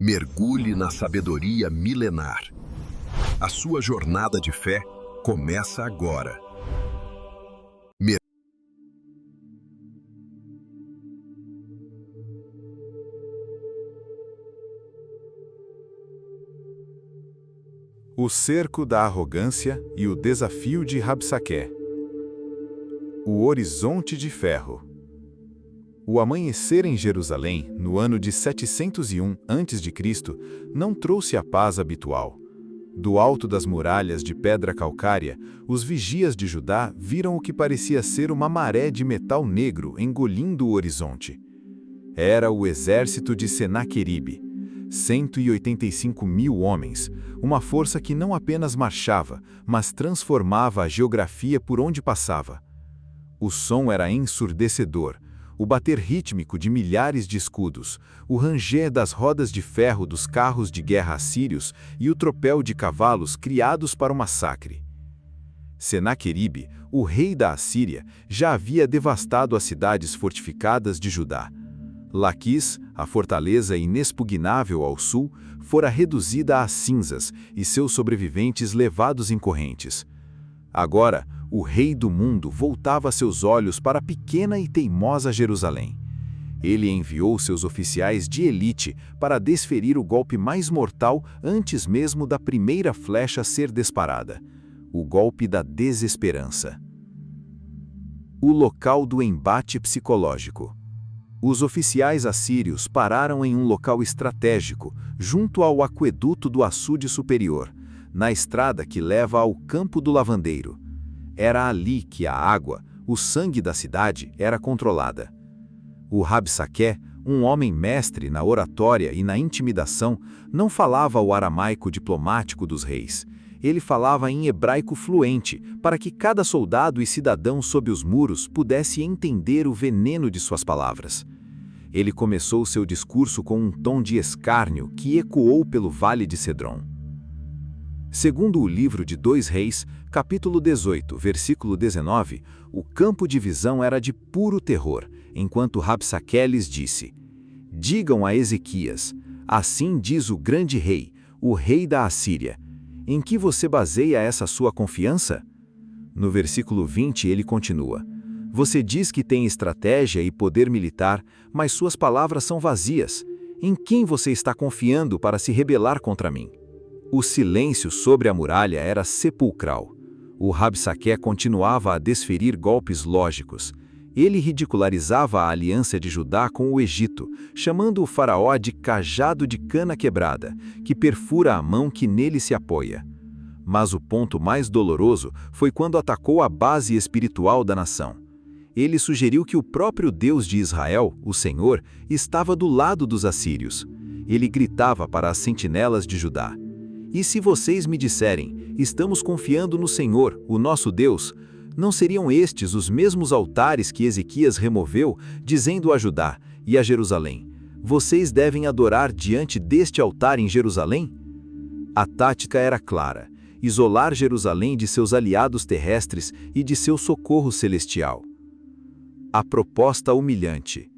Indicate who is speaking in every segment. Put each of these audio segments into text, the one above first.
Speaker 1: Mergulhe na sabedoria milenar. A sua jornada de fé começa agora.
Speaker 2: O cerco da arrogância e o desafio de Rabsaqué. O horizonte de ferro. O amanhecer em Jerusalém, no ano de 701 a.C., não trouxe a paz habitual. Do alto das muralhas de pedra calcária, os vigias de Judá viram o que parecia ser uma maré de metal negro engolindo o horizonte. Era o exército de Senaqueribe, 185.000 homens, uma força que não apenas marchava, mas transformava a geografia por onde passava. O som era ensurdecedor, o bater rítmico de milhares de escudos, o ranger das rodas de ferro dos carros de guerra assírios e o tropel de cavalos criados para o massacre. Senaqueribe, o rei da Assíria, já havia devastado as cidades fortificadas de Judá. Laquis, a fortaleza inexpugnável ao sul, fora reduzida a cinzas e seus sobreviventes levados em correntes. Agora, o rei do mundo voltava seus olhos para a pequena e teimosa Jerusalém. Ele enviou seus oficiais de elite para desferir o golpe mais mortal antes mesmo da primeira flecha ser disparada: o golpe da desesperança. O local do embate psicológico. Os oficiais assírios pararam em um local estratégico, junto ao aqueduto do açude superior, na estrada que leva ao campo do lavandeiro. Era ali que a água, o sangue da cidade, era controlada. O Rabsaqué, um homem mestre na oratória e na intimidação, não falava o aramaico diplomático dos reis. Ele falava em hebraico fluente, para que cada soldado e cidadão sob os muros pudesse entender o veneno de suas palavras. Ele começou seu discurso com um tom de escárnio que ecoou pelo vale de Cedron. Segundo o livro de 2 Reis, capítulo 18, versículo 19, o campo de visão era de puro terror, enquanto Rabsaqué lhes disse: "Digam a Ezequias, assim diz o grande rei, o rei da Assíria, em que você baseia essa sua confiança?" No versículo 20 ele continua: "Você diz que tem estratégia e poder militar, mas suas palavras são vazias. Em quem você está confiando para se rebelar contra mim?" O silêncio sobre a muralha era sepulcral. O Rabsaqué continuava a desferir golpes lógicos. Ele ridicularizava a aliança de Judá com o Egito, chamando o faraó de cajado de cana quebrada, que perfura a mão que nele se apoia. Mas o ponto mais doloroso foi quando atacou a base espiritual da nação. Ele sugeriu que o próprio Deus de Israel, o Senhor, estava do lado dos assírios. Ele gritava para as sentinelas de Judá: "E se vocês me disserem, estamos confiando no Senhor, o nosso Deus, não seriam estes os mesmos altares que Ezequias removeu, dizendo a Judá e a Jerusalém: vocês devem adorar diante deste altar em Jerusalém?" A tática era clara: isolar Jerusalém de seus aliados terrestres e de seu socorro celestial. A proposta humilhante.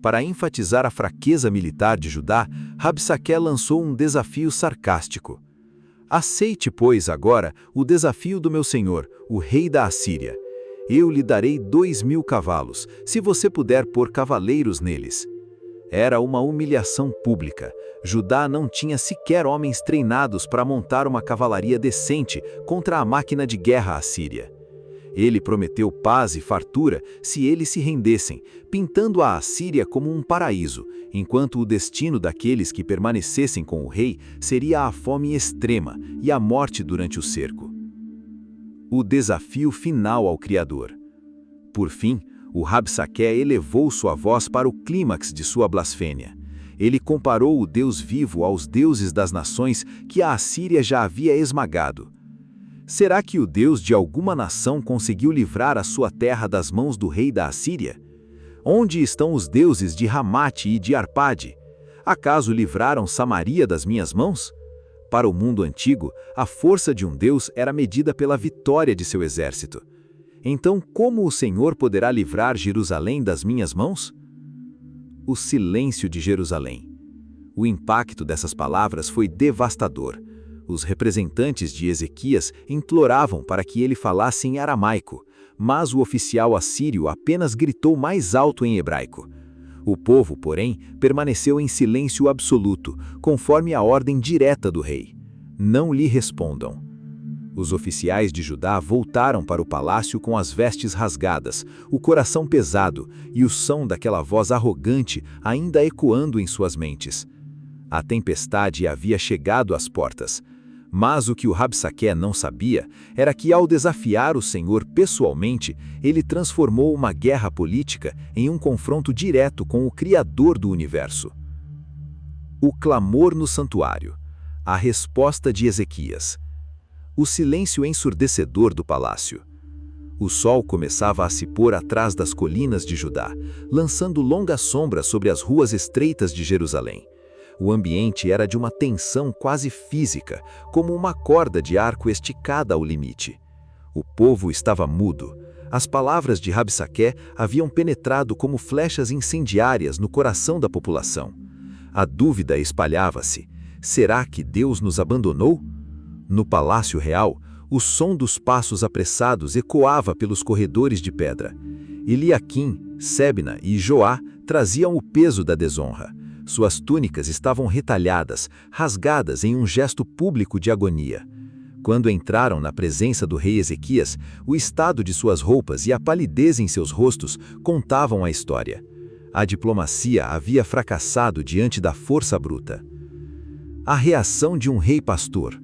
Speaker 2: Para enfatizar a fraqueza militar de Judá, Rabsaqué lançou um desafio sarcástico: "Aceite, pois, agora o desafio do meu senhor, o rei da Assíria. Eu lhe darei 2.000 cavalos, se você puder pôr cavaleiros neles." Era uma humilhação pública. Judá não tinha sequer homens treinados para montar uma cavalaria decente contra a máquina de guerra assíria. Ele prometeu paz e fartura se eles se rendessem, pintando a Assíria como um paraíso, enquanto o destino daqueles que permanecessem com o rei seria a fome extrema e a morte durante o cerco. O desafio final ao Criador. Por fim, o Rabsaqué elevou sua voz para o clímax de sua blasfêmia. Ele comparou o Deus vivo aos deuses das nações que a Assíria já havia esmagado. Será que o Deus de alguma nação conseguiu livrar a sua terra das mãos do rei da Assíria? Onde estão os deuses de Ramate e de Arpade? Acaso livraram Samaria das minhas mãos? Para o mundo antigo, a força de um deus era medida pela vitória de seu exército. Então, como o Senhor poderá livrar Jerusalém das minhas mãos? O silêncio de Jerusalém. O impacto dessas palavras foi devastador. Os representantes de Ezequias imploravam para que ele falasse em aramaico, mas o oficial assírio apenas gritou mais alto em hebraico. O povo, porém, permaneceu em silêncio absoluto, conforme a ordem direta do rei. Não lhe respondam. Os oficiais de Judá voltaram para o palácio com as vestes rasgadas, o coração pesado e o som daquela voz arrogante ainda ecoando em suas mentes. A tempestade havia chegado às portas. Mas o que o Rabsaqué não sabia era que, ao desafiar o Senhor pessoalmente, ele transformou uma guerra política em um confronto direto com o Criador do universo. O clamor no santuário. A resposta de Ezequias. O silêncio ensurdecedor do palácio. O sol começava a se pôr atrás das colinas de Judá, lançando longas sombras sobre as ruas estreitas de Jerusalém. O ambiente era de uma tensão quase física, como uma corda de arco esticada ao limite. O povo estava mudo. As palavras de Rabsaqué haviam penetrado como flechas incendiárias no coração da população. A dúvida espalhava-se. Será que Deus nos abandonou? No Palácio Real, o som dos passos apressados ecoava pelos corredores de pedra. Eliaquim, Sebna e Joá traziam o peso da desonra. Suas túnicas estavam retalhadas, rasgadas em um gesto público de agonia. Quando entraram na presença do rei Ezequias, o estado de suas roupas e a palidez em seus rostos contavam a história. A diplomacia havia fracassado diante da força bruta. A reação de um rei pastor.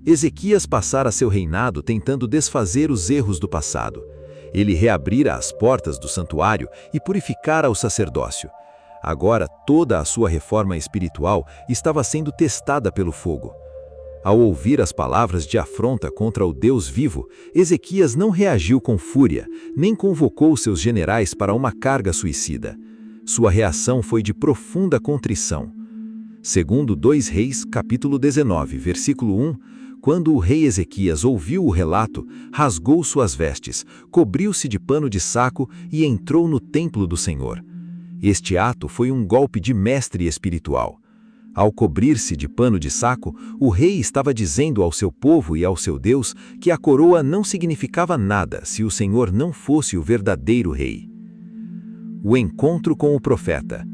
Speaker 2: Ezequias passara seu reinado tentando desfazer os erros do passado. Ele reabrira as portas do santuário e purificara o sacerdócio. Agora toda a sua reforma espiritual estava sendo testada pelo fogo. Ao ouvir as palavras de afronta contra o Deus vivo, Ezequias não reagiu com fúria, nem convocou seus generais para uma carga suicida. Sua reação foi de profunda contrição. Segundo 2 Reis, capítulo 19, versículo 1, quando o rei Ezequias ouviu o relato, rasgou suas vestes, cobriu-se de pano de saco e entrou no templo do Senhor. Este ato foi um golpe de mestre espiritual. Ao cobrir-se de pano de saco, o rei estava dizendo ao seu povo e ao seu Deus que a coroa não significava nada se o Senhor não fosse o verdadeiro rei. O encontro com o profeta.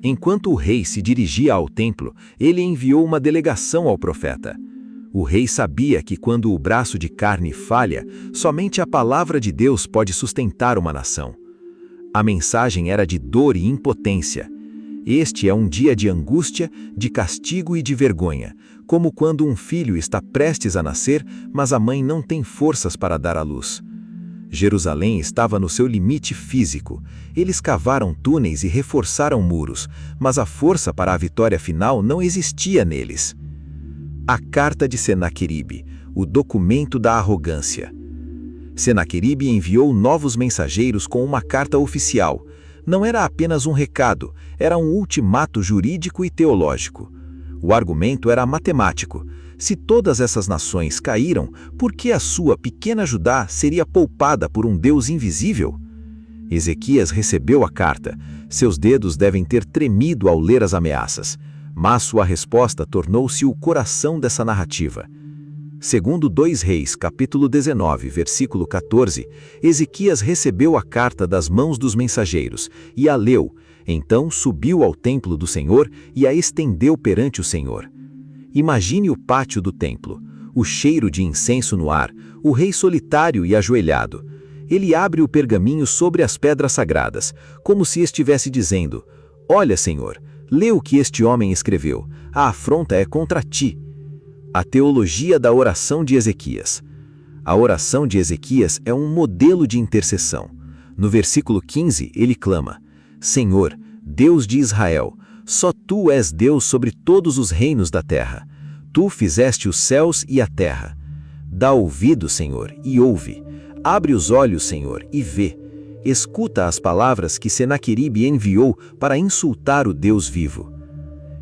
Speaker 2: Enquanto o rei se dirigia ao templo, ele enviou uma delegação ao profeta. O rei sabia que quando o braço de carne falha, somente a palavra de Deus pode sustentar uma nação. A mensagem era de dor e impotência. Este é um dia de angústia, de castigo e de vergonha, como quando um filho está prestes a nascer, mas a mãe não tem forças para dar à luz. Jerusalém estava no seu limite físico. Eles cavaram túneis e reforçaram muros, mas a força para a vitória final não existia neles. A carta de Senaqueribe, o documento da arrogância. Senaqueribe enviou novos mensageiros com uma carta oficial. Não era apenas um recado, era um ultimato jurídico e teológico. O argumento era matemático. Se todas essas nações caíram, por que a sua pequena Judá seria poupada por um Deus invisível? Ezequias recebeu a carta. Seus dedos devem ter tremido ao ler as ameaças. Mas sua resposta tornou-se o coração dessa narrativa. Segundo 2 Reis, capítulo 19, versículo 14, Ezequias recebeu a carta das mãos dos mensageiros e a leu. Então subiu ao templo do Senhor e a estendeu perante o Senhor. Imagine o pátio do templo, o cheiro de incenso no ar, o rei solitário e ajoelhado. Ele abre o pergaminho sobre as pedras sagradas, como se estivesse dizendo: Olha, Senhor, lê o que este homem escreveu. A afronta é contra ti. A teologia da oração de Ezequias. A oração de Ezequias é um modelo de intercessão. No versículo 15, ele clama: Senhor, Deus de Israel, só tu és Deus sobre todos os reinos da terra. Tu fizeste os céus e a terra. Dá ouvido, Senhor, e ouve. Abre os olhos, Senhor, e vê. Escuta as palavras que Senaqueribe enviou para insultar o Deus vivo.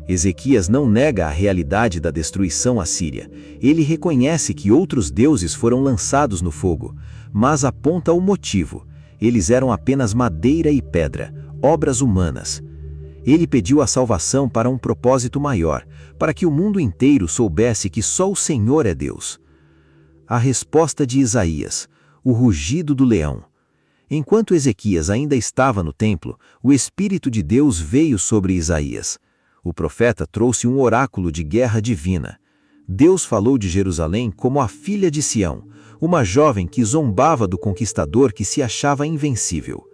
Speaker 2: Ezequias não nega a realidade da destruição assíria. Ele reconhece que outros deuses foram lançados no fogo, mas aponta o motivo. Eles eram apenas madeira e pedra, obras humanas.
Speaker 3: Ele pediu a salvação para um propósito maior, para que o mundo inteiro soubesse que só o Senhor é Deus. A resposta de Isaías, o rugido do leão. Enquanto Ezequias ainda estava no templo, o Espírito de Deus veio sobre Isaías. O profeta trouxe um oráculo de guerra divina. Deus falou de Jerusalém como a filha de Sião, uma jovem que zombava do conquistador que se achava invencível.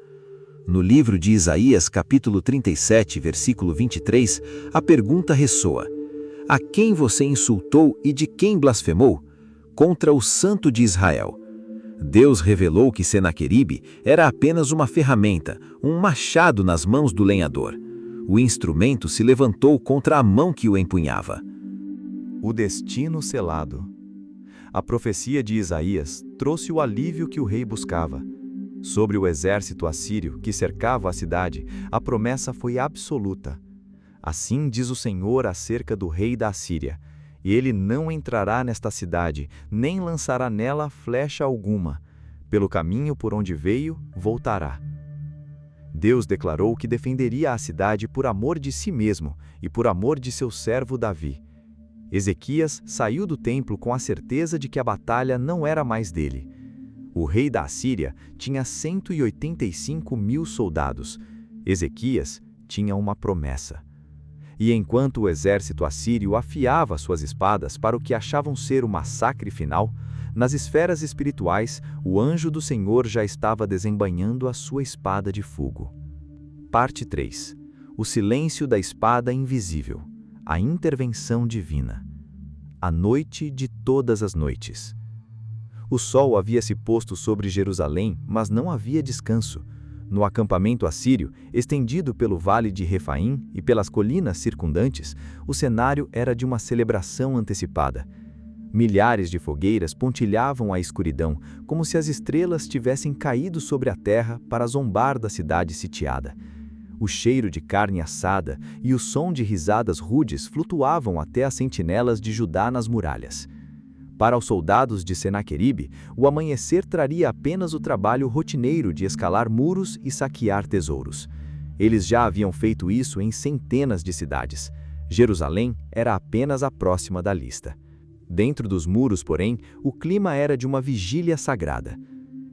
Speaker 3: No livro de Isaías, capítulo 37, versículo 23, a pergunta ressoa: a quem você insultou e de quem blasfemou? Contra o Santo de Israel. Deus revelou que Senaqueribe era apenas uma ferramenta, um machado nas mãos do lenhador. O instrumento se levantou contra a mão que o empunhava.
Speaker 4: O destino selado. A profecia de Isaías trouxe o alívio que o rei buscava. Sobre o exército assírio que cercava a cidade, a promessa foi absoluta. Assim diz o Senhor acerca do rei da Assíria: e ele não entrará nesta cidade, nem lançará nela flecha alguma. Pelo caminho por onde veio, voltará. Deus declarou que defenderia a cidade por amor de si mesmo e por amor de seu servo Davi. Ezequias saiu do templo com a certeza de que a batalha não era mais dele. O rei da Assíria tinha 185.000 soldados. Ezequias tinha uma promessa. E enquanto o exército assírio afiava suas espadas para o que achavam ser o massacre final, nas esferas espirituais, o anjo do Senhor já estava desembainhando a sua espada de fogo. Parte 3. O silêncio da espada invisível. A intervenção divina. A noite de todas as noites. O sol havia se posto sobre Jerusalém, mas não havia descanso. No acampamento assírio, estendido pelo vale de Refaim e pelas colinas circundantes, o cenário era de uma celebração antecipada. Milhares de fogueiras pontilhavam a escuridão, como se as estrelas tivessem caído sobre a terra para zombar da cidade sitiada. O cheiro de carne assada e o som de risadas rudes flutuavam até as sentinelas de Judá nas muralhas. Para os soldados de Senaqueribe, o amanhecer traria apenas o trabalho rotineiro de escalar muros e saquear tesouros. Eles já haviam feito isso em centenas de cidades. Jerusalém era apenas a próxima da lista. Dentro dos muros, porém, o clima era de uma vigília sagrada.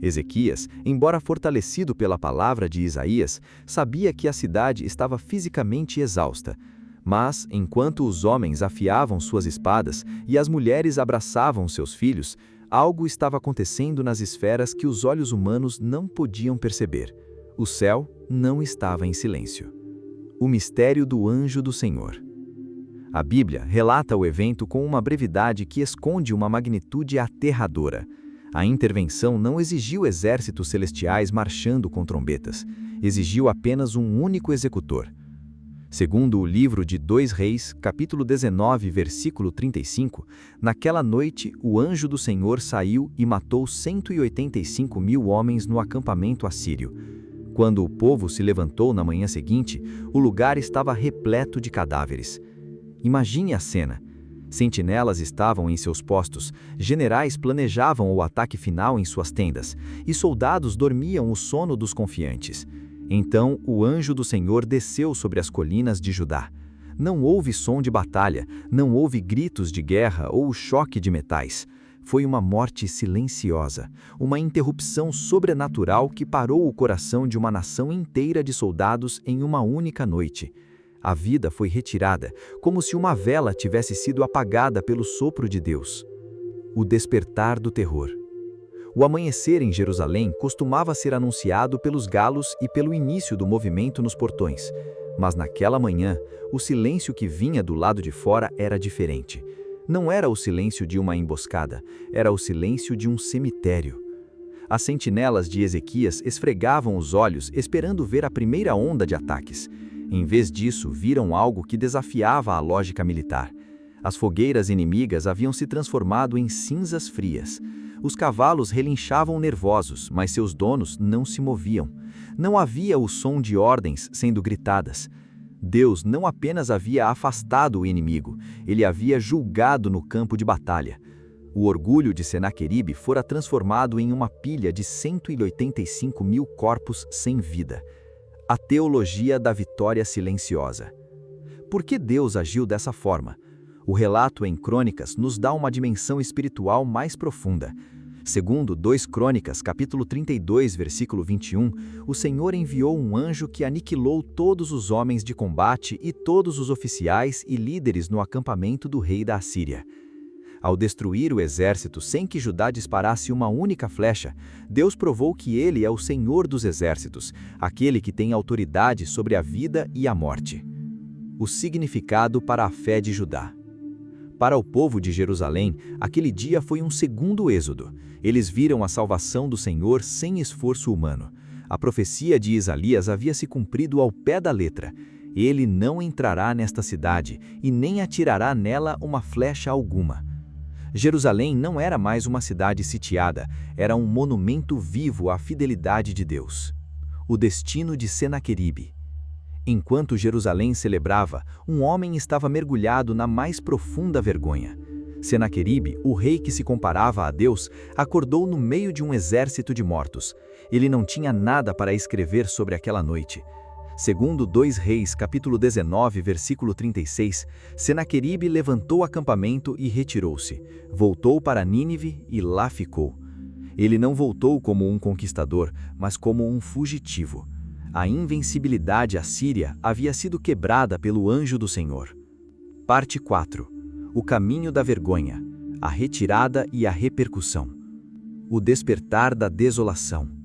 Speaker 4: Ezequias, embora fortalecido pela palavra de Isaías, sabia que a cidade estava fisicamente exausta. Mas, enquanto os homens afiavam suas espadas e as mulheres abraçavam seus filhos, algo estava acontecendo nas esferas que os olhos humanos não podiam perceber. O céu não estava em silêncio. O mistério do anjo do Senhor. A Bíblia relata o evento com uma brevidade que esconde uma magnitude aterradora. A intervenção não exigiu exércitos celestiais marchando com trombetas. Exigiu apenas um único executor. Segundo o livro de 2 Reis, capítulo 19, versículo 35, naquela noite o anjo do Senhor saiu e matou 185.000 homens no acampamento assírio. Quando o povo se levantou na manhã seguinte, o lugar estava repleto de cadáveres. Imagine a cena. Sentinelas estavam em seus postos, generais planejavam o ataque final em suas tendas, e soldados dormiam o sono dos confiantes. Então o anjo do Senhor desceu sobre as colinas de Judá. Não houve som de batalha, não houve gritos de guerra ou choque de metais. Foi uma morte silenciosa, uma interrupção sobrenatural que parou o coração de uma nação inteira de soldados em uma única noite. A vida foi retirada, como se uma vela tivesse sido apagada pelo sopro de Deus. O despertar do terror. O amanhecer em Jerusalém costumava ser anunciado pelos galos e pelo início do movimento nos portões. Mas naquela manhã, o silêncio que vinha do lado de fora era diferente. Não era o silêncio de uma emboscada, era o silêncio de um cemitério. As sentinelas de Ezequias esfregavam os olhos esperando ver a primeira onda de ataques. Em vez disso, viram algo que desafiava a lógica militar. As fogueiras inimigas haviam se transformado em cinzas frias. Os cavalos relinchavam nervosos, mas seus donos não se moviam. Não havia o som de ordens sendo gritadas. Deus não apenas havia afastado o inimigo, ele havia julgado no campo de batalha. O orgulho de Senaqueribe fora transformado em uma pilha de 185.000 corpos sem vida. A teologia da vitória silenciosa. Por que Deus agiu dessa forma? O relato em Crônicas nos dá uma dimensão espiritual mais profunda. Segundo 2 Crônicas, capítulo 32, versículo 21, o Senhor enviou um anjo que aniquilou todos os homens de combate e todos os oficiais e líderes no acampamento do rei da Assíria. Ao destruir o exército sem que Judá disparasse uma única flecha, Deus provou que ele é o Senhor dos exércitos, aquele que tem autoridade sobre a vida e a morte. O significado para a fé de Judá. Para o povo de Jerusalém, aquele dia foi um segundo êxodo. Eles viram a salvação do Senhor sem esforço humano. A profecia de Isaías havia se cumprido ao pé da letra. Ele não entrará nesta cidade e nem atirará nela uma flecha alguma. Jerusalém não era mais uma cidade sitiada, era um monumento vivo à fidelidade de Deus. O destino de Senaqueribe. Enquanto Jerusalém celebrava, um homem estava mergulhado na mais profunda vergonha. Senaqueribe, o rei que se comparava a Deus, acordou no meio de um exército de mortos. Ele não tinha nada para escrever sobre aquela noite. Segundo 2 Reis, capítulo 19, versículo 36, Senaqueribe levantou acampamento e retirou-se. Voltou para Nínive e lá ficou. Ele não voltou como um conquistador, mas como um fugitivo. A invencibilidade assíria havia sido quebrada pelo anjo do Senhor. Parte 4. O caminho da vergonha, a retirada e a repercussão. O despertar da desolação.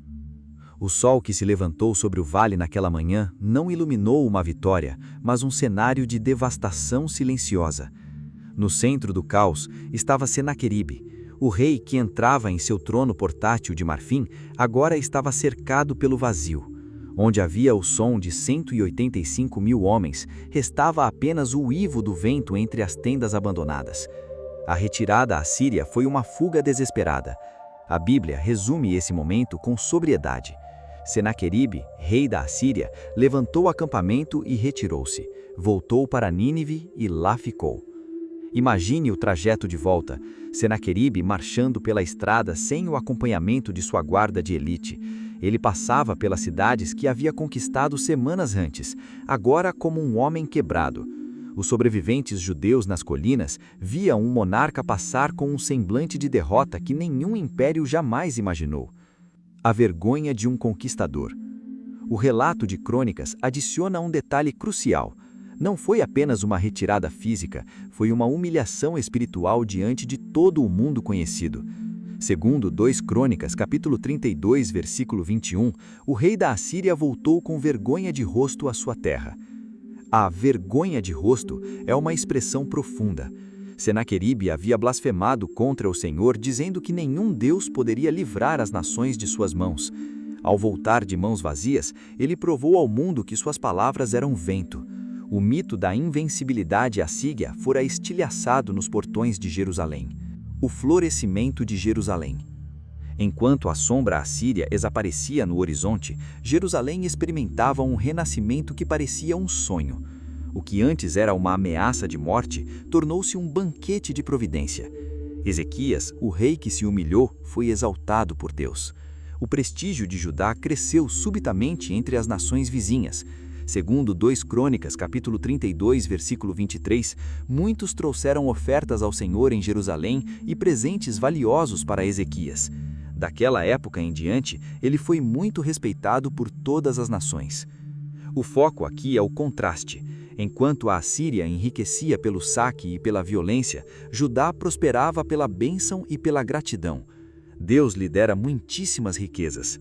Speaker 4: O sol que se levantou sobre o vale naquela manhã não iluminou uma vitória, mas um cenário de devastação silenciosa. No centro do caos estava Senaqueribe. O rei que entrava em seu trono portátil de marfim agora estava cercado pelo vazio. Onde havia o som de 185.000 homens, restava apenas o uivo do vento entre as tendas abandonadas. A retirada assíria foi uma fuga desesperada. A Bíblia resume esse momento com sobriedade. Senaqueribe, rei da Assíria, levantou acampamento e retirou-se. Voltou para Nínive e lá ficou. Imagine o trajeto de volta. Senaqueribe marchando pela estrada sem o acompanhamento de sua guarda de elite. Ele passava pelas cidades que havia conquistado semanas antes, agora como um homem quebrado. Os sobreviventes judeus nas colinas viam um monarca passar com um semblante de derrota que nenhum império jamais imaginou. A vergonha de um conquistador. O relato de Crônicas adiciona um detalhe crucial. Não foi apenas uma retirada física, foi uma humilhação espiritual diante de todo o mundo conhecido. Segundo 2 Crônicas, capítulo 32, versículo 21, o rei da Assíria voltou com vergonha de rosto à sua terra. A vergonha de rosto é uma expressão profunda. Senaqueribe havia blasfemado contra o Senhor, dizendo que nenhum Deus poderia livrar as nações de suas mãos. Ao voltar de mãos vazias, ele provou ao mundo que suas palavras eram vento. O mito da invencibilidade assíria fora estilhaçado nos portões de Jerusalém. O florescimento de Jerusalém. Enquanto a sombra assíria desaparecia no horizonte, Jerusalém experimentava um renascimento que parecia um sonho. O que antes era uma ameaça de morte, tornou-se um banquete de providência. Ezequias, o rei que se humilhou, foi exaltado por Deus. O prestígio de Judá cresceu subitamente entre as nações vizinhas. Segundo 2 Crônicas, capítulo 32, versículo 23, muitos trouxeram ofertas ao Senhor em Jerusalém e presentes valiosos para Ezequias. Daquela época em diante, ele foi muito respeitado por todas as nações. O foco aqui é o contraste. Enquanto a Assíria enriquecia pelo saque e pela violência, Judá prosperava pela bênção e pela gratidão. Deus lhe dera muitíssimas riquezas.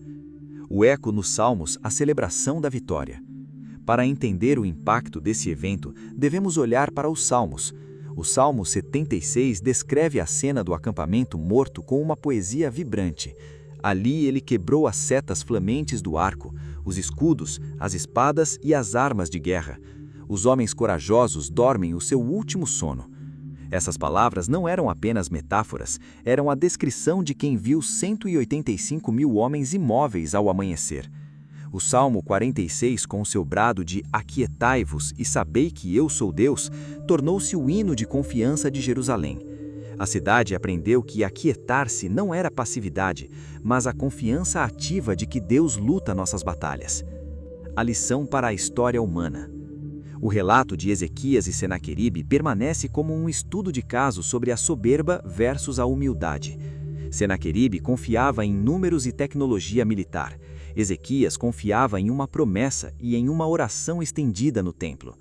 Speaker 4: O eco nos Salmos, a celebração da vitória. Para entender o impacto desse evento, devemos olhar para os Salmos. O Salmo 76 descreve a cena do acampamento morto com uma poesia vibrante. Ali ele quebrou as setas flamentes do arco, os escudos, as espadas e as armas de guerra. Os homens corajosos dormem o seu último sono. Essas palavras não eram apenas metáforas, eram a descrição de quem viu 185.000 homens imóveis ao amanhecer. O Salmo 46, com seu brado de "Aquietai-vos e sabei que eu sou Deus", tornou-se o hino de confiança de Jerusalém. A cidade aprendeu que aquietar-se não era passividade, mas a confiança ativa de que Deus luta nossas batalhas.
Speaker 3: a lição para a história humana. O relato de Ezequias e Senaqueribe permanece como um estudo de caso sobre a soberba versus a humildade. Senaqueribe confiava em números e tecnologia militar. Ezequias confiava em uma promessa e em uma oração estendida no templo.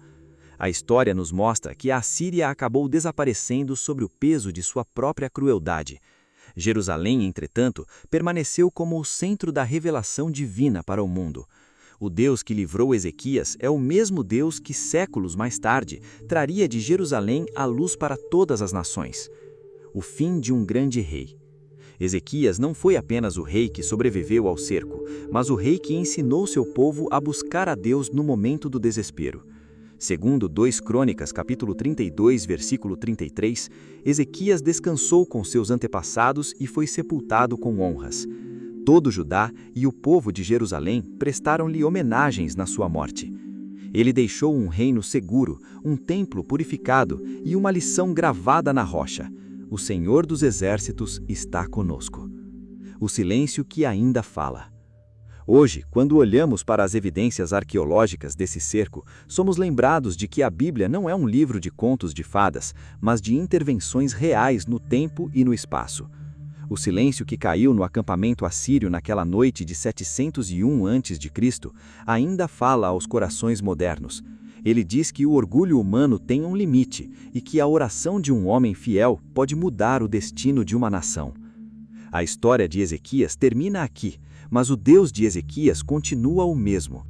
Speaker 3: A história nos mostra que a Assíria acabou desaparecendo sob o peso de sua própria crueldade. Jerusalém, entretanto, permaneceu como o centro da revelação divina para o mundo. O Deus que livrou Ezequias é o mesmo Deus que, séculos mais tarde, traria de Jerusalém a luz para todas as nações. O fim de um grande rei. Ezequias não foi apenas o rei que sobreviveu ao cerco, mas o rei que ensinou seu povo a buscar a Deus no momento do desespero. Segundo 2 Crônicas, capítulo 32, versículo 33, Ezequias descansou com seus antepassados e foi sepultado com honras. Todo Judá e o povo de Jerusalém prestaram-lhe homenagens na sua morte. Ele deixou um reino seguro, um templo purificado e uma lição gravada na rocha: o Senhor dos Exércitos está conosco. O silêncio que ainda fala. Hoje, quando olhamos para as evidências arqueológicas desse cerco, somos lembrados de que a Bíblia não é um livro de contos de fadas, mas de intervenções reais no tempo e no espaço. O silêncio que caiu no acampamento assírio naquela noite de 701 a.C. ainda fala aos corações modernos. Ele diz que o orgulho humano tem um limite e que a oração de um homem fiel pode mudar o destino de uma nação. A história de Ezequias termina aqui, mas o Deus de Ezequias continua o mesmo.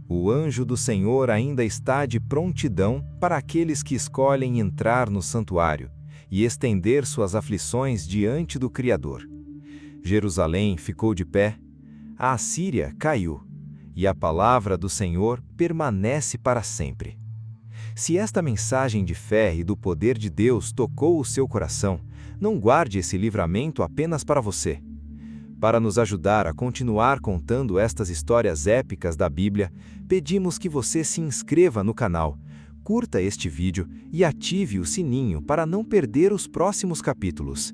Speaker 5: O anjo do Senhor ainda está de prontidão para aqueles que escolhem entrar no santuário e estender suas aflições diante do Criador. Jerusalém ficou de pé, a Assíria caiu, e a palavra do Senhor permanece para sempre. Se esta mensagem de fé e do poder de Deus tocou o seu coração, não guarde esse livramento apenas para você. Para nos ajudar a continuar contando estas histórias épicas da Bíblia, pedimos que você se inscreva no canal, curta este vídeo e ative o sininho para não perder os próximos capítulos.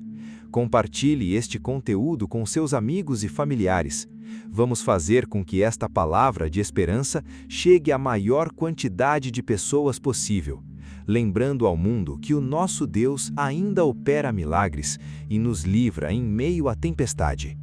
Speaker 5: Compartilhe este conteúdo com seus amigos e familiares. Vamos fazer com que esta palavra de esperança chegue à maior quantidade de pessoas possível, lembrando ao mundo que o nosso Deus ainda opera milagres e nos livra em meio à tempestade.